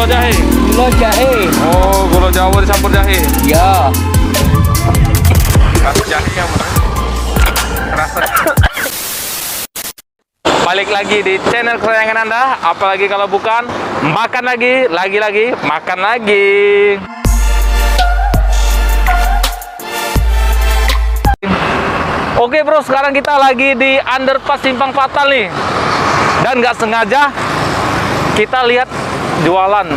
Gula jahe. Gula jahe. Oh, gula Jawa dicampur jahe. Ya. Rasa jahe yang mana? Rasa. Balik lagi di channel kesayangan Anda, apalagi kalau bukan makan lagi, makan lagi. Oke bro, sekarang kita lagi di underpass Simpang Fatal nih. Dan nggak sengaja kita lihat jualan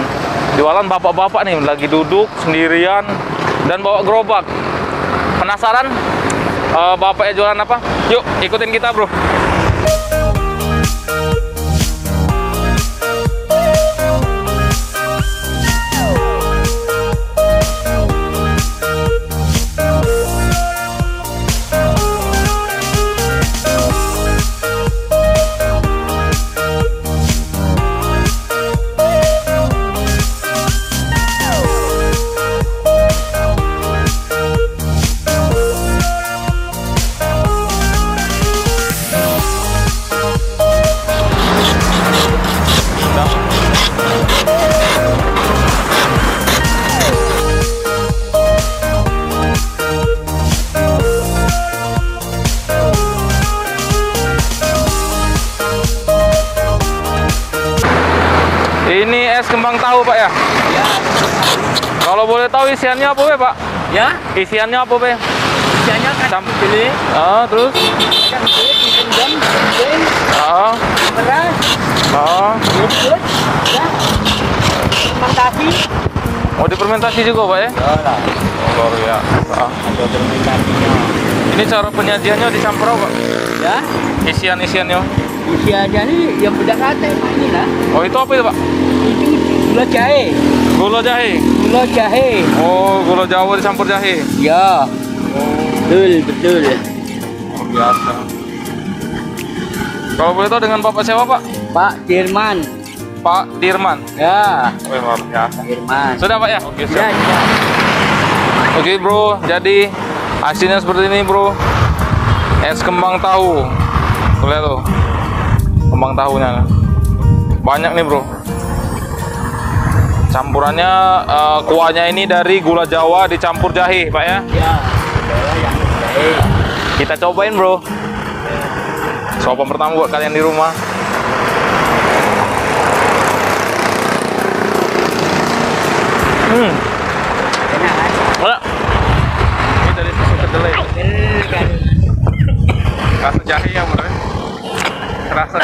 bapak-bapak nih lagi duduk sendirian dan bawa gerobak. Penasaran bapaknya jualan apa? Yuk ikutin kita bro. Ini es kembang tahu Pak ya? Ya. Kalau boleh tahu isiannya apa Pak? Ya. Isiannya apa Pak? Isiannya kacang beli. Terus? Kacang beli, dipendam, beli. Beras. Yogurt. Ya. Fermentasi. Oh difermentasi juga Pak ya? Ya lah. Luar biasa. Ada fermentasinya. Ini cara penyajiannya dicampur apa Pak? Ya. Isiannya? Isiannya ini yang beda kata ini lah. Oh itu apa itu Pak? Itu gula jahe. Gula jahe? Gula jahe. Oh gula Jawa dicampur jahe? Ya. Betul. Luar biasa. Kalau boleh tahu dengan Bapak siapa Pak? Pak Dirman. Pak Dirman? Ya. Wih luar biasa. Dirman. Sudah Pak ya? Oke siap. Ya. Oke bro, jadi hasilnya seperti ini bro. Es kembang tahu. Tuh lihat tuh. Kembang tahunya. Banyak nih bro. Campurannya kuahnya ini dari gula Jawa dicampur jahe Pak ya. Ya. Yang jahe. Kita cobain bro. Coba pertama buat kalian di rumah. Enak kan? Enak. Ini dari susu kedelai. Kan. Rasa jahe yang mana? Rasa.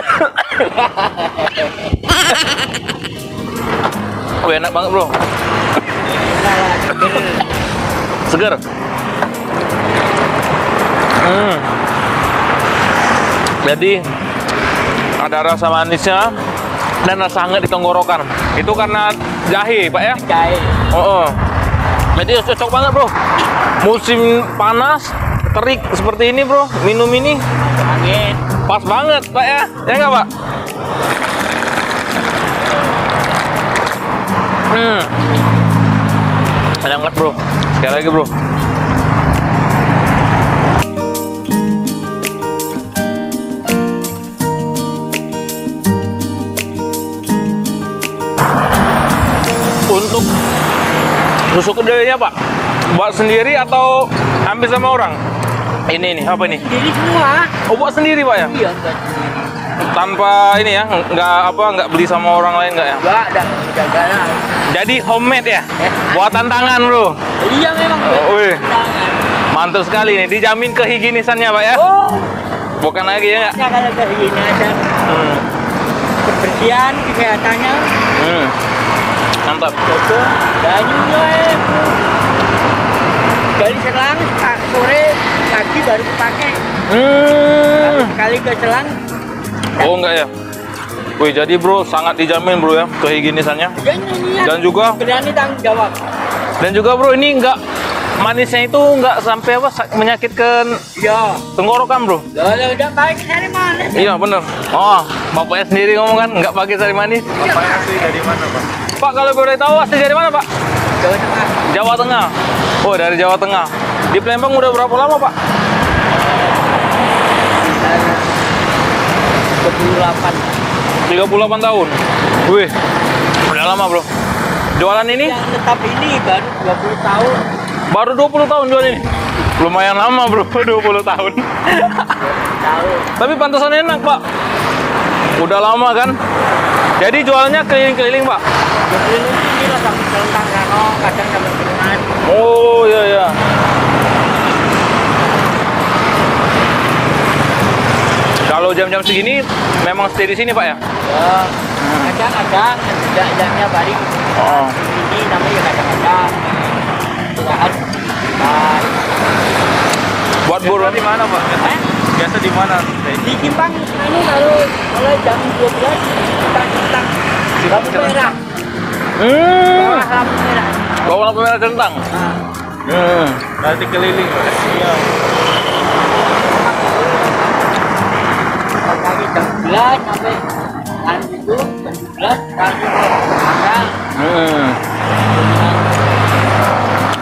Oh, enak banget bro. Segar. Jadi ada rasa manisnya dan rasa hangat di tenggorokan. Itu karena jahe Pak ya? Jahe. Jadi cocok banget bro. Musim panas, terik seperti ini bro, minum ini Angin. pas banget Pak ya? Ya nggak Pak? Enak banget bro. Sekali lagi bro. Untuk susu kedelainya Pak, buat sendiri atau ambil sama orang? Ini apa ini? Jadi semua. Oh buat sendiri Pak ya? Iya, enggak. Tanpa ini ya, nggak beli sama orang lain nggak ya? Enggak ada jaga. Jadi homemade ya? Buatan tangan bro? Iya memang. Wih, mantap sekali nih, dijamin kehigienisannya Pak ya? Oh. Bukan lagi ya nggak? Ya kalau kayak gini aja. Kebersihan, kesehatannya. Mantap. Betul. Dan juga dari selang sore pagi baru dipakai. Sekali ke selang. Oh enggak ya? Wih, jadi bro sangat dijamin bro ya kehigienisannya. Dan juga berani tanggung jawab. Dan juga bro ini enggak manisnya itu enggak sampai menyakitkan Ya. tenggorokan bro. Udah baik dari mana? Iya bener. Oh, bapaknya sendiri ngomong kan nggak pakai sari manis. Bapaknya asli dari mana Pak? Pak kalau boleh tahu asli dari mana Pak? Jawa Tengah. Jawa Tengah. Oh dari Jawa Tengah. Di Palembang udah berapa lama Pak? 38. 38 tahun. Wih, udah lama bro. Jualan ini? Yang tetap ini baru 20 tahun. Baru 20 tahun jualan ini? Lumayan lama bro, 20 tahun. Tahun. Tapi pantesan enak pak. Udah lama kan? Jadi jualannya keliling-keliling pak? Jadi ini lah sampai Kelentang Rano, kadang sampai Bengan. Oh iya iya. Kalau jam-jam segini memang stay di sini pak ya? Ya, kadang-kadang jamnya balik. Oh. Ini namanya kadang-kadang. Istirahat. Bye. Buat buruh di mana pak? Eh? Biasa di mana? Di Kimpang ini kalau mulai jam 12 kita Kimpang lampu merah. Bawah lampu merah. Bawa lampu merah Kelentang. Nah, Nanti keliling. Iya. pagi jam 11 sampai kan itu jam 12 kali makan.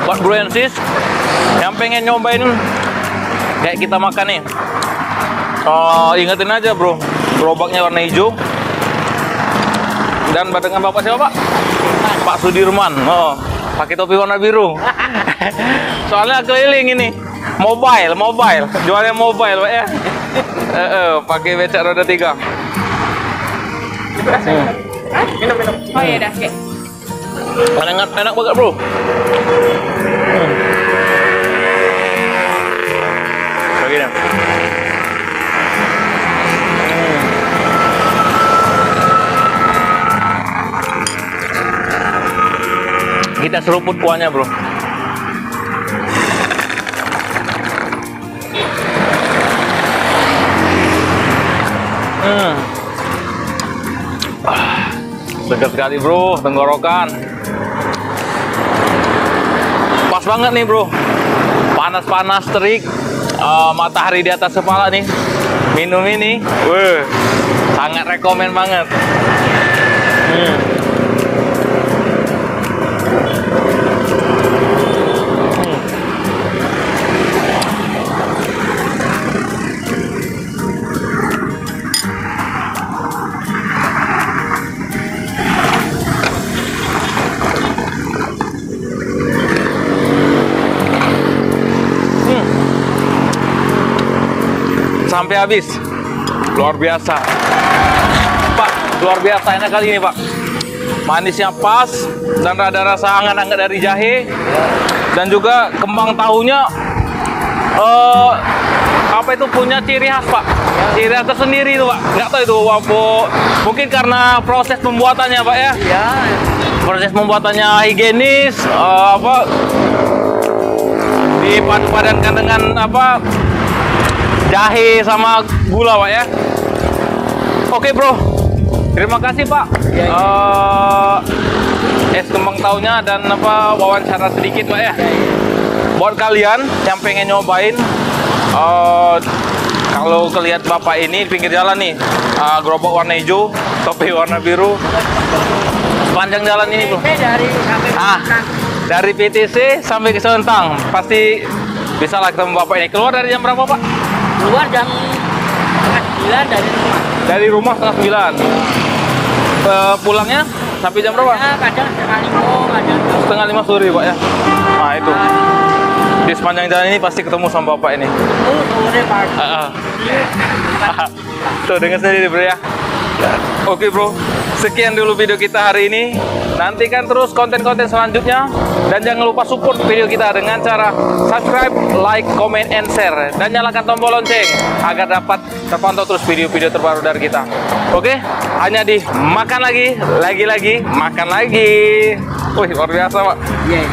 Buat bro and sis yang pengen nyobain kayak kita makan nih, ingetin aja bro, gerobaknya warna hijau dan barengan bapak siapa pak? Pak Sudirman. Oh, pakai topi warna biru. Soalnya keliling ini, mobile, jualnya mobile pak ya. Pakai becak roda 3. Minum. Oh iya dah, oke. Enak banget bro. Begini. Kita seruput kuahnya bro. Segar sekali bro, tenggorokan. Pas banget nih bro, panas-panas terik, matahari di atas kepala nih. Minum ini, sangat rekomen banget. Sampai habis, luar biasa pak, luar biasa enak kali ini pak. Manisnya pas dan ada rasa hangat-hangat dari jahe dan juga kembang tahunya apa itu punya ciri khas pak, ciri khas tersendiri itu pak. Nggak tahu itu apa, mungkin karena proses pembuatannya pak ya. Iya. Proses pembuatannya higienis, dipadu-padankan dengan apa, jahe sama gula pak ya. Oke bro, terima kasih pak. Es kembang tahunya dan apa wawancara sedikit pak ya. Buat kalian yang pengen nyobain, kalau kelihat bapak ini pinggir jalan nih, gerobak warna hijau, topi warna biru, sepanjang jalan ini bro. Dari sampai Kelentang. Dari PTC sampai ke Kelentang pasti bisa lah ketemu bapak ini. Keluar dari jam berapa pak? Keluar jam 9 dari rumah. Dari rumah setengah 9. Pulangnya sampai jam berapa? Ya, kadang setengah 5, kadang Setengah 5 sore pak ya. Nah itu di sepanjang jalan ini pasti ketemu sama bapak ini. sore pagi. Tuh dengar sendiri bro ya. Oke bro, sekian dulu video kita hari ini. Nantikan terus konten-konten selanjutnya. Dan jangan lupa support video kita dengan cara subscribe, like, comment, and share. Dan nyalakan tombol lonceng agar dapat terpantau terus video-video terbaru dari kita. Oke, hanya di makan lagi, makan lagi. Wih, luar biasa pak. Iya.